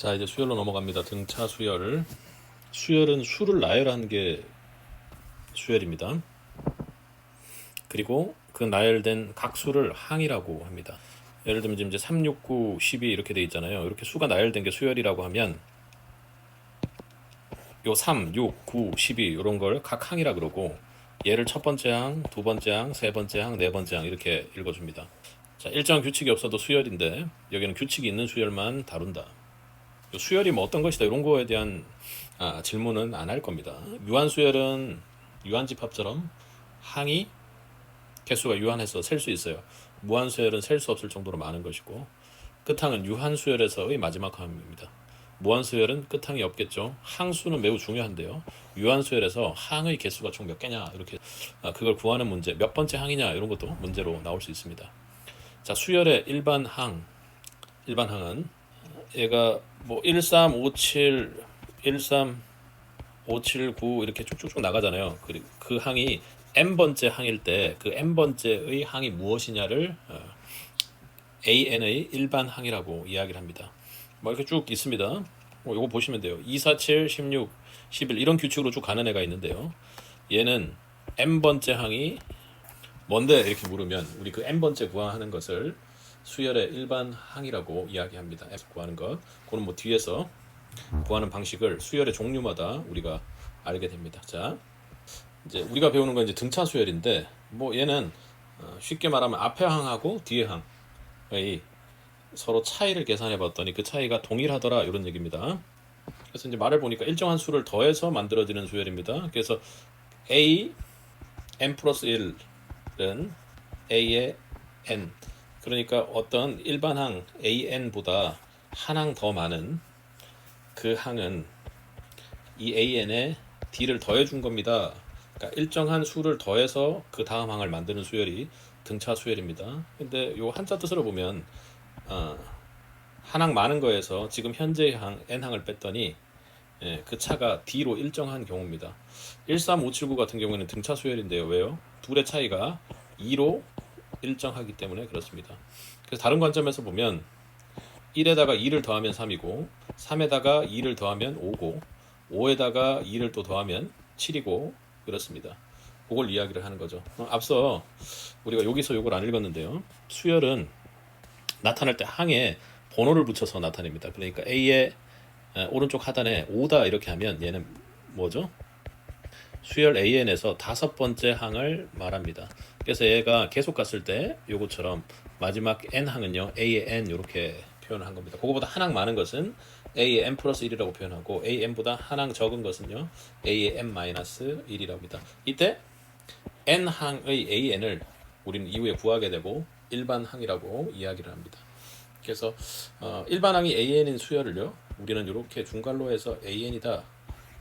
자, 이제 수열로 넘어갑니다. 등차 수열. 수열은 수를 나열한 게 수열입니다. 그리고 그 나열된 각 수를 항이라고 합니다. 예를 들면 이제 3, 6, 9, 12 이렇게 돼 있잖아요. 이렇게 수가 나열된 게 수열이라고 하면 요 3, 6, 9, 12 이런 걸 각 항이라 그러고, 얘를 첫 번째 항, 두 번째 항, 세 번째 항, 네 번째 항 이렇게 읽어줍니다. 자, 일정한 규칙이 없어도 수열인데 여기는 규칙이 있는 수열만 다룬다. 수열이 뭐 어떤 것이다 이런 거에 대한 질문은 안 할 겁니다. 유한수열은 유한집합처럼 항이 개수가 유한해서 셀 수 있어요. 무한수열은 셀 수 없을 정도로 많은 것이고, 끝항은 유한수열에서의 마지막 항입니다. 무한수열은 끝항이 없겠죠. 항수는 매우 중요한데요. 유한수열에서 항의 개수가 총 몇 개냐 이렇게 그걸 구하는 문제, 몇 번째 항이냐 이런 것도 문제로 나올 수 있습니다. 자, 수열의 일반항은 얘가 뭐 13, 57, 13, 579 이렇게 쭉쭉쭉 나가잖아요. 그리고 그 항이 n번째 항일 때 그 n번째의 항이 무엇이냐를 AN의 일반 항이라고 이야기를 합니다. 뭐 이렇게 쭉 있습니다. 이거 보시면 돼요. 2, 4, 7, 16, 11 이런 규칙으로 쭉 가는 애가 있는데요. 얘는 n번째 항이 뭔데 이렇게 물으면 우리 그 n번째 구하는 것을 수열의 일반 항이라고 이야기합니다. F 구하는 것. 그건 뭐 뒤에서 구하는 방식을 수열의 종류마다 우리가 알게 됩니다. 자, 이제 우리가 배우는 건 이제 등차 수열인데, 뭐 얘는 쉽게 말하면 앞에 항하고 뒤에 항의 서로 차이를 계산해 봤더니 그 차이가 동일하더라 이런 얘기입니다. 그래서 이제 말을 보니까 일정한 수를 더해서 만들어지는 수열입니다. 그래서 A n 플러스 1은 A의 n, 그러니까 어떤 일반 항 AN보다 한 항 더 많은 그 항은 이 AN에 D를 더해준 겁니다. 그러니까 일정한 수를 더해서 그 다음 항을 만드는 수열이 등차 수열입니다. 근데 요 한자 뜻으로 보면 한 항 많은 거에서 지금 현재의 항 N항을 뺐더니 그 차가 D로 일정한 경우입니다. 13579 같은 경우에는 등차 수열인데요. 왜요? 둘의 차이가 2로 일정하기 때문에 그렇습니다. 그래서 다른 관점에서 보면 1에다가 2를 더하면 3이고, 3에다가 2를 더하면 5고, 5에다가 2를 또 더하면 7이고 그렇습니다. 그걸 이야기를 하는 거죠. 앞서 우리가 여기서 이걸 안 읽었는데요. 수열은 나타날 때 항에 번호를 붙여서 나타냅니다. 그러니까 A의 오른쪽 하단에 5다 이렇게 하면 얘는 뭐죠? 수열 AN에서 다섯 번째 항을 말합니다. 그래서 얘가 계속 갔을 때 요것처럼 마지막 N항은요 A의 N 이렇게 표현을 한 겁니다. 그거보다 한 항 많은 것은 A의 N 플러스 1이라고 표현하고, AN보다 한 항 적은 것은요 A의 N 마이너스 1이라고 합니다. 이때 N항의 AN을 우리는 이후에 구하게 되고 일반항이라고 이야기를 합니다. 그래서 일반항이 AN인 수열을요 우리는 이렇게 중괄로 해서 AN이다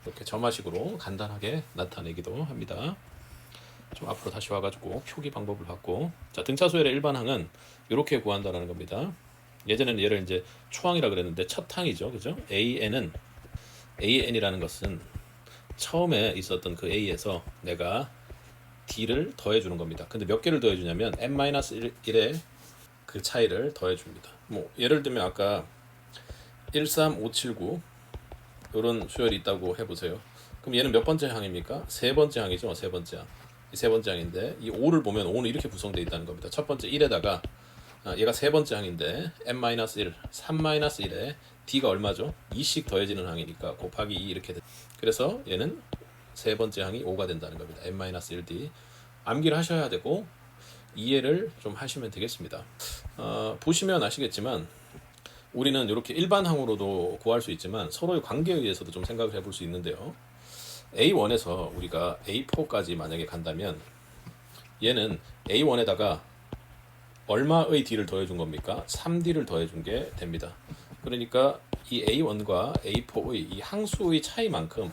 이렇게 점화식으로 간단하게 나타내기도 합니다. 좀 앞으로 다시 와가지고 표기 방법을 받고, 자, 등차 수열의 일반항은 이렇게 구한다라는 겁니다. 예전에는 얘를 이제 초항이라 그랬는데 첫 항이죠, 그죠? AN이라는 것은 처음에 있었던 그 A에서 내가 D를 더해주는 겁니다. 근데 몇 개를 더해주냐면 n-1의 그 차이를 더해줍니다. 뭐 예를 들면 아까 13579 이런 수열이 있다고 해보세요. 그럼 얘는 몇 번째 항입니까? 세 번째 항이죠. 세 번째 항. 이 세 번째 항인데 이 5를 보면 5는 이렇게 구성되어 있다는 겁니다. 첫 번째 1에다가 얘가 세 번째 항인데 n-1, 3-1에 d가 얼마죠? 2씩 더해지는 항이니까 곱하기 2 이렇게 돼. 그래서 얘는 세 번째 항이 5가 된다는 겁니다. n-1d. 암기를 하셔야 되고 이해를 좀 하시면 되겠습니다. 보시면 아시겠지만 우리는 이렇게 일반항으로도 구할 수 있지만 서로의 관계에 의해서도 좀 생각을 해볼 수 있는데요. A1에서 우리가 A4까지 만약에 간다면 얘는 A1에다가 얼마의 D를 더해준 겁니까? 3D를 더해준 게 됩니다. 그러니까 이 A1과 A4의 이 항수의 차이만큼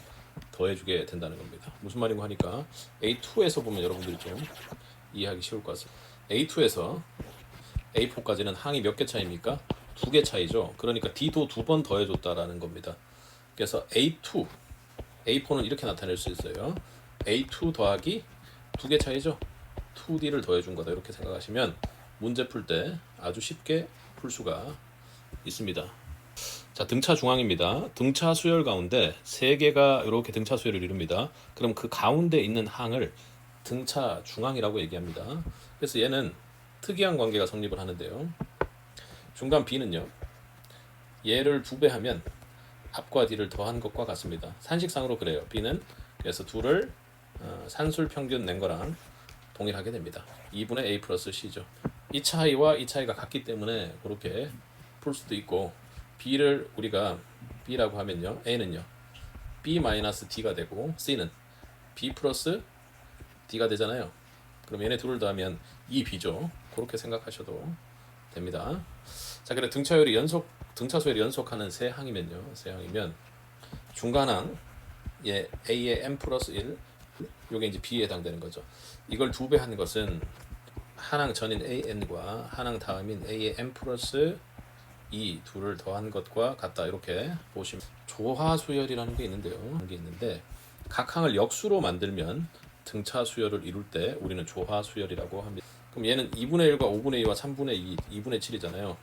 더해주게 된다는 겁니다. 무슨 말인가 하니까 A2에서 보면 여러분들이 좀 이해하기 쉬울 것 같습니다. A2에서 A4까지는 항이 몇 개 차이입니까? 2개 차이죠. 그러니까 D도 2번 더해줬다라는 겁니다. 그래서 A2, A4는 이렇게 나타낼 수 있어요. A2 더하기 2개 차이죠. 2D를 더해준 거다 이렇게 생각하시면 문제 풀 때 아주 쉽게 풀 수가 있습니다. 자, 등차 중앙입니다. 등차 수열 가운데 세 개가 이렇게 등차 수열을 이룹니다. 그럼 그 가운데 있는 항을 등차 중앙이라고 얘기합니다. 그래서 얘는 특이한 관계가 성립을 하는데요. 중간 B는요. 얘를 2배 하면 앞과 뒤를 더한 것과 같습니다. 산식상으로 그래요. B는 그래서 둘을 산술 평균 낸 거랑 동일하게 됩니다. 2분의 A 플러스 C죠. 이 차이와 이 차이가 같기 때문에 그렇게 풀 수도 있고, B를 우리가 B라고 하면요, A는요 B 마이너스 D가 되고 C는 B 플러스 D가 되잖아요. 그럼 얘네 둘을 더하면 2B죠. 그렇게 생각하셔도 됩니다. 자, 그래 등차 수열이 연속하는 세 항이면요, 세 항이면 중간항 A의 M 플러스 1, 요게 이제 B에 해당되는 거죠. 이걸 2배 하는 것은 한항 전인 AN과 한항 다음인 A의 M 플러스 2 둘을 더한 것과 같다. 이렇게 보시면 조화 수열이라는 게 있는데 각 항을 역수로 만들면 등차 수열을 이룰 때 우리는 조화 수열이라고 합니다. 그럼 얘는 2분의 1과 5분의 2와 3분의 2, 2분의 7이잖아요.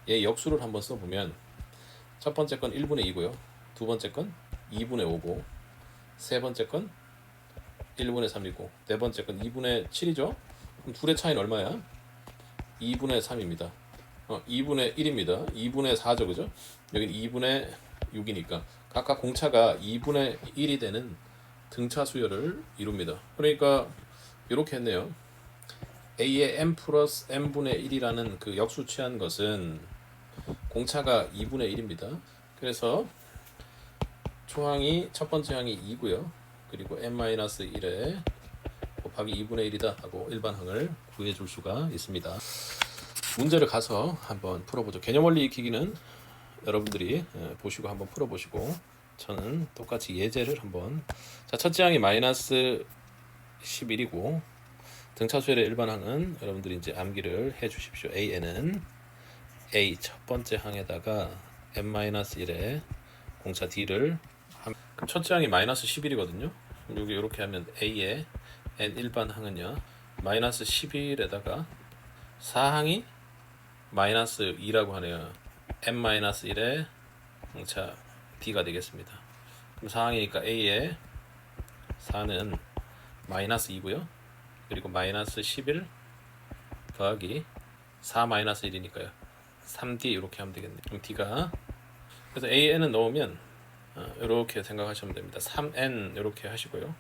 얘 역수를 한번 써보면 첫 번째 건 1분의 2고요. 두 번째 건 2분의 5고, 세 번째 건 1분의 3이고, 네 번째 건 2분의 7이죠. 그럼 둘의 차이는 얼마야? 2분의 3입니다. 2분의 1입니다. 2분의 4죠, 그죠? 여긴 2분의 6이니까 각각 공차가 2분의 1이 되는 등차 수열을 이룹니다. 그러니까 이렇게 했네요. A의 M 플러스 M분의 1이라는 그 역수 취한 것은 공차가 2분의 1입니다. 그래서 초항이 첫 번째 항이 2고요. 그리고 M-1에 곱하기 2분의 1이다 하고 일반항을 구해줄 수가 있습니다. 문제를 가서 한번 풀어보죠. 개념원리 익히기는 여러분들이 보시고 한번 풀어보시고, 저는 똑같이 예제를 한번. 자, 첫째 항이 마이너스 11이고 등차수열의 일반항은 여러분들이 이제 암기를 해 주십시오. AN은 A 첫 번째 항에다가 M-1에 공차 D를 그럼 첫째 항이 마이너스 11이거든요. 여기 이렇게 하면 A의 N 일반항은요 마이너스 11에다가 4항이 마이너스 2라고 하네요. M-1에 공차 D가 되겠습니다. 그럼 4항이니까 A의 4는 마이너스 2고요. 그리고 마이너스 11 더하기 4 마이너스 1이니까요. 3D 이렇게 하면 되겠네요. 그럼 D가 그래서 AN은 넣으면 이렇게 생각하시면 됩니다. 3N 이렇게 하시고요.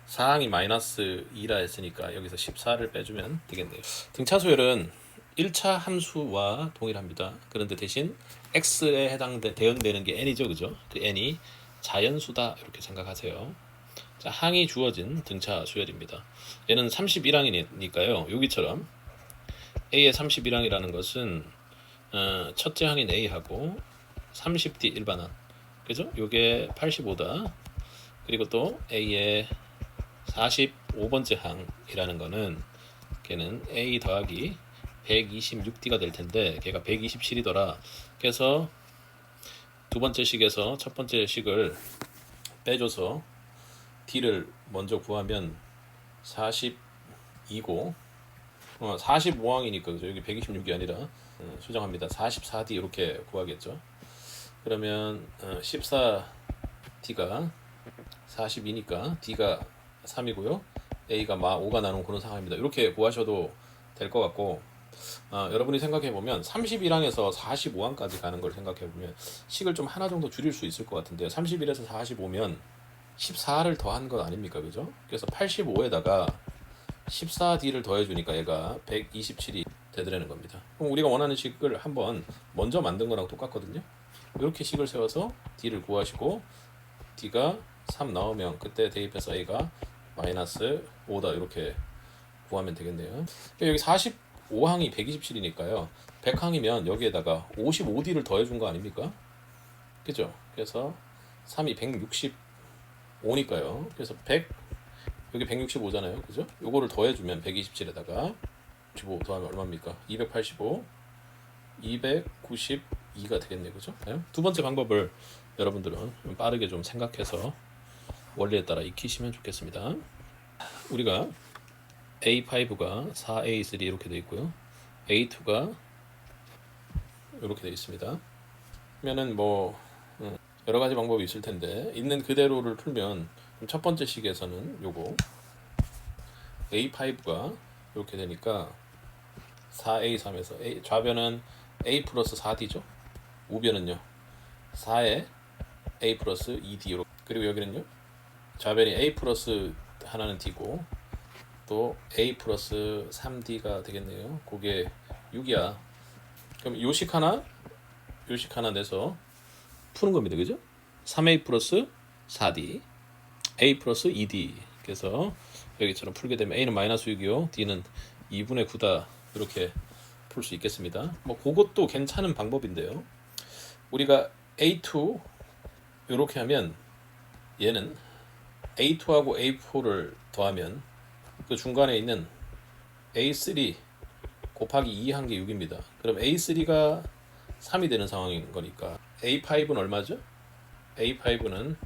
4항이 마이너스 2라 했으니까 여기서 14를 빼주면 되겠네요. 등차수열은 1차 함수와 동일합니다. 그런데 대신 X에 대응되는 게 N이죠, 그죠? 그 N이 자연수다 이렇게 생각하세요. 자, 항이 주어진 등차 수열입니다. 얘는 31항이니까요. 여기처럼 A의 31항이라는 것은 첫째 항인 A하고 30D 일반항, 그죠? 요게 85다. 그리고 또 A의 45번째 항이라는 거는 걔는 A 더하기 126D가 될 텐데 걔가 127이더라. 그래서 두 번째 식에서 첫 번째 식을 빼줘서 D를 먼저 구하면 42고 45항이니까 그죠? 여기 126이 아니라 수정합니다. 44D 이렇게 구하겠죠. 그러면 14D가 42니까 D가 3이고요. A가 5가 나눈 그런 상황입니다. 이렇게 구하셔도 될 것 같고, 여러분이 생각해보면 31항에서 45항까지 가는 걸 생각해보면 식을 좀 하나 정도 줄일 수 있을 것 같은데요. 31에서 45면 14를 더한 것 아닙니까? 그죠? 그래서 85에다가 14D를 더해주니까 얘가 127이 되더라는 겁니다. 그럼 우리가 원하는 식을 한번 먼저 만든 거랑 똑같거든요. 이렇게 식을 세워서 D를 구하시고 D가 3 나오면 그때 대입해서 A가 마이너스 5다 이렇게 구하면 되겠네요. 여기 45항이 127이니까요. 100항이면 여기에다가 55D를 더해준 거 아닙니까? 그죠? 그래서 3이 165니까요. 그래서 100 여기 165잖아요. 그죠? 요거를 더해주면 127에다가 65 더하면 얼마입니까? 285 292가 되겠네요. 그죠? 네? 두 번째 방법을 여러분들은 좀 빠르게 좀 생각해서 원리에 따라 익히시면 좋겠습니다. 우리가 A5가 4A3 이렇게 되어 있고요. A2가 이렇게 되어 있습니다. 그러면은 뭐 여러 가지 방법이 있을 텐데 있는 그대로를 풀면 첫 번째 식에서는 요거 A5가 이렇게 되니까 4A3에서 좌변은 A 플러스 4D죠. 우변은요 4에 A 플러스 2D. 그리고 여기는요 좌변이 A 플러스 하나는 D고 또 A 플러스 3D가 되겠네요. 그게 6이야. 그럼 요식 하나 내서 푸는 겁니다. 그죠? 3A 플러스 4D A 플러스 2D. 그래서 여기처럼 풀게 되면 A는 마이너스 6이요 D는 2분의 9다. 이렇게 풀 수 있겠습니다. 뭐 그것도 괜찮은 방법인데요. 우리가 A2 이렇게 하면 얘는 A2하고 A4를 더하면 그 중간에 있는 A3 곱하기 2 한 게 6입니다. 그럼 A3가 3이 되는 상황인 거니까 A5는 얼마죠? A5는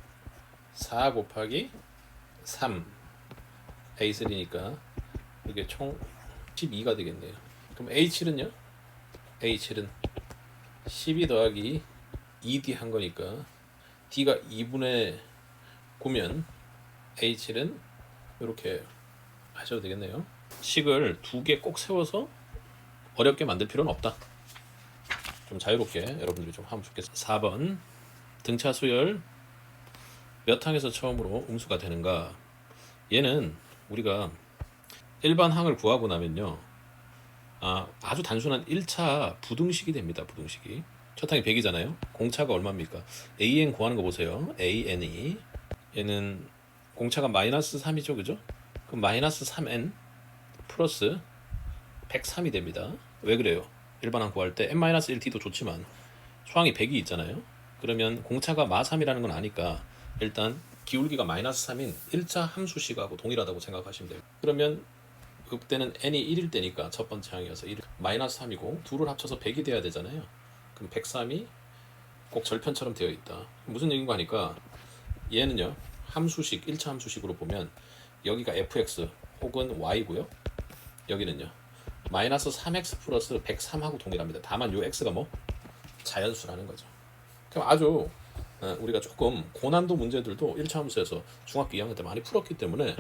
4 곱하기 3 A3니까 이게 총 12가 되겠네요. 그럼 A7은요? A7은 12 더하기 2D 한 거니까 D가 2분의 9면 A7은 이렇게 하셔도 되겠네요. 식을 두 개 꼭 세워서 어렵게 만들 필요는 없다. 좀 자유롭게 여러분들이 좀 하면 좋겠습니다. 4번 등차 수열 몇 항에서 처음으로 음수가 되는가. 얘는 우리가 일반 항을 구하고 나면요 아주 단순한 1차 부등식이 됩니다. 부등식이 첫 항이 100이잖아요. 공차가 얼마입니까? AN 구하는 거 보세요. AN이 얘는 공차가 마이너스 3이죠. 그죠? 그럼 마이너스 3N 플러스 103이 됩니다. 왜 그래요? 일반항 구할 때 N-1D도 좋지만 수항이 100이 있잖아요. 그러면 공차가 마3이라는 건 아니까 일단 기울기가 마이너스 3인 1차 함수식하고 동일하다고 생각하시면 돼요. 그러면 그때는 n이 1일 때니까 첫 번째 항이어서 1, 마이너스 3이고 둘을 합쳐서 100이 돼야 되잖아요. 그럼 103이 꼭 절편처럼 되어 있다. 무슨 얘기인가 하니까 얘는요 함수식 1차 함수식으로 보면 여기가 fx 혹은 y고요. 여기는요 마이너스 3x 플러스 103하고 동일합니다. 다만 요 x가 뭐 자연수라는 거죠. 그럼 아주 우리가 조금 고난도 문제들도 1차 함수에서 중학교 2학년 때 많이 풀었기 때문에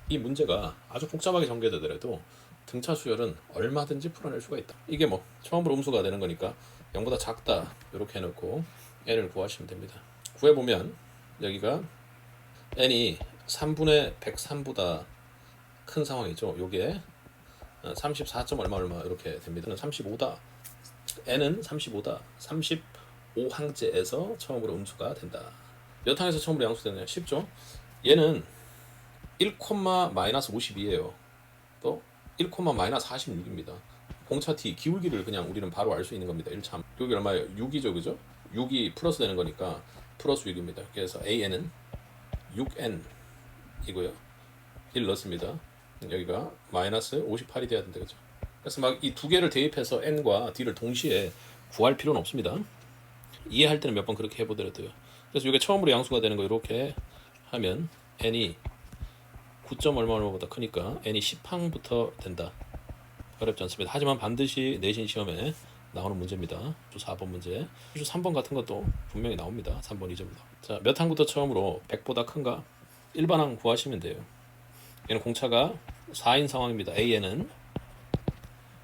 이 문제가 아주 복잡하게 전개되더라도 등차 수열은 얼마든지 풀어낼 수가 있다. 이게 뭐 처음으로 음수가 되는 거니까 0보다 작다 이렇게 해놓고 n을 구하시면 됩니다. 구해보면 여기가 n이 3분의 103보다 큰 상황이죠. 요게 34. 얼마 이렇게 됩니다. 35다. n은 35다. 35항제에서 처음으로 음수가 된다. 몇 항에서 처음으로 양수되느냐? 쉽죠? 얘는 1, 마이너스 52예요. 또 1, 마이너스 46입니다. 공차 t 기울기를 그냥 우리는 바로 알 수 있는 겁니다. 1차 여기 얼마예요? 6이죠, 그죠? 6이 플러스 되는 거니까 플러스 6입니다. 그래서 an은 6n이고요. 1 넣습니다. 여기가 마이너스 58이 돼야 된다, 그죠? 그래서 막 이 두 개를 대입해서 n과 d를 동시에 구할 필요는 없습니다. 이해할 때는 몇 번 그렇게 해보더라도요. 그래서 이게 처음으로 양수가 되는 거 이렇게 하면 n이 9점 얼마보다 크니까 n이 10항부터 된다. 어렵지 않습니다. 하지만 반드시 내신 시험에 나오는 문제입니다. 4번 문제. 3번 같은 것도 분명히 나옵니다. 3번 2점입니다. 자, 몇 항부터 처음으로 100보다 큰가? 일반항 구하시면 돼요. 얘는 공차가 4인 상황입니다. AN은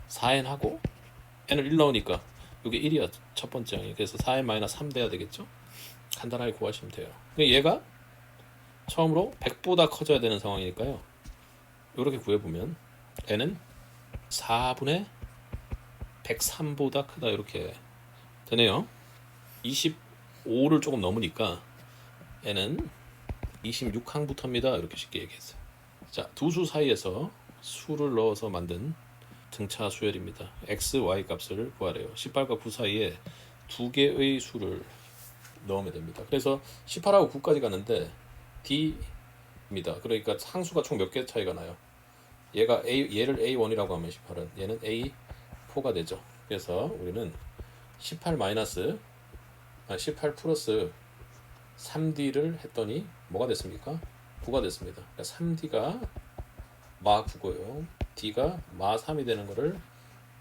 4N 하고 N을 1 넣으니까 이게 1이야. 첫 번째 항이. 그래서 4N 마이너스 3 돼야 되겠죠? 간단하게 구하시면 돼요. 얘가 처음으로 100보다 커져야 되는 상황이니까요. 이렇게 구해보면 N은 4분의 103보다 크다 이렇게 되네요. 25를 조금 넘으니까 N은 26항부터입니다. 이렇게 쉽게 얘기했어요. 자, 두 수 사이에서 수를 넣어서 만든 등차 수열입니다. x, y 값을 구하래요. 18과 9 사이에 두 개의 수를 넣으면 됩니다. 그래서 18하고 9까지 가는데 D입니다. 그러니까 상수가 총 몇 개 차이가 나요? 얘를 A1이라고 하면 18은 얘는 A4가 되죠. 그래서 우리는 18 플러스 3D를 했더니 뭐가 됐습니까? 9가 됐습니다. 그러니까 3D가 마 9고요. D가 마 3이 되는 거를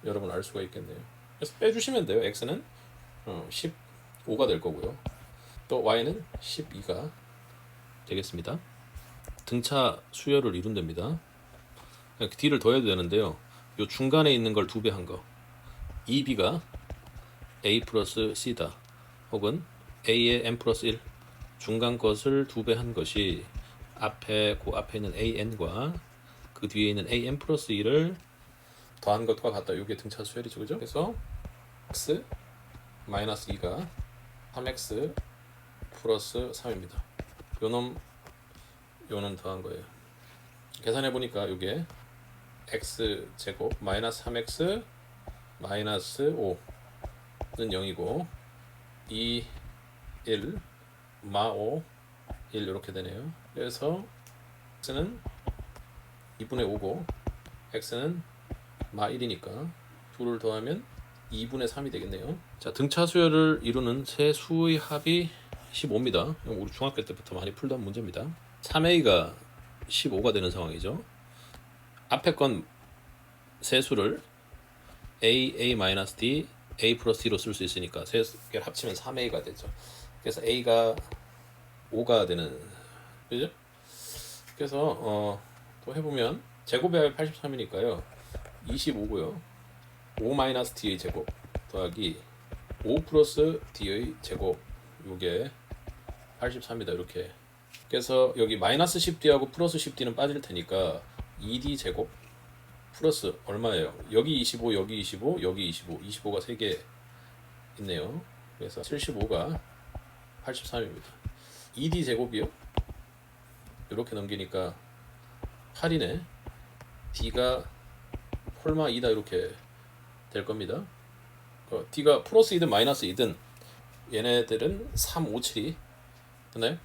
여러분 알 수가 있겠네요. 그래서 빼주시면 돼요. X는 15가 될 거고요. 또 y는 12가 되겠습니다. 등차 수열을 이룬답니다. d를 더해도 되는데요. 요 중간에 있는 걸 2배 한 거. 2b가 a 플러스 c다. 혹은 a의 n 플러스 1 중간 것을 2배 한 것이 그 앞에 있는 an과 그 뒤에 있는 an 플러스 1을 더한 것과 같다. 이게 등차 수열이죠, 그죠? 그래서 x 마이너스 2가 3x 플러스 3입니다. 요는 더한 거예요. 계산해 보니까 이게 x 제곱 마이너스 3x 마이너스 5는 0이고 2, 1, 마 5, 1 이렇게 되네요. 그래서 x는 2분의 5고 x는 마 1이니까 둘을 더하면 2분의 3이 되겠네요. 자, 등차 수열을 이루는 세 수의 합이 15입니다. 우리 중학교 때부터 많이 풀던 문제입니다. 3a가 15가 되는 상황이죠. 앞에 건 세 수를 a-d, a 플러스 d로 쓸 수 있으니까 세 개를 합치면 3a가 되죠. 그래서 a가 5가 되는, 그죠? 그래서 또 해보면 제곱의 합이 83이니까요. 25고요. 5 마이너스 d의 제곱 더하기 5 플러스 d의 제곱, 요게 83이다. 이렇게. 그래서 여기 마이너스 10d하고 플러스 10d는 빠질 테니까 2d 제곱 플러스 얼마예요? 여기 25, 여기 25, 여기 25, 25가 3개 있네요. 그래서 75가 83입니다. 2d 제곱이요? 이렇게 넘기니까 8이네. d가 홀마 2다 이렇게 될 겁니다. d가 플러스 2든 마이너스 2든 얘네들은 3, 5, 7이 됐나요?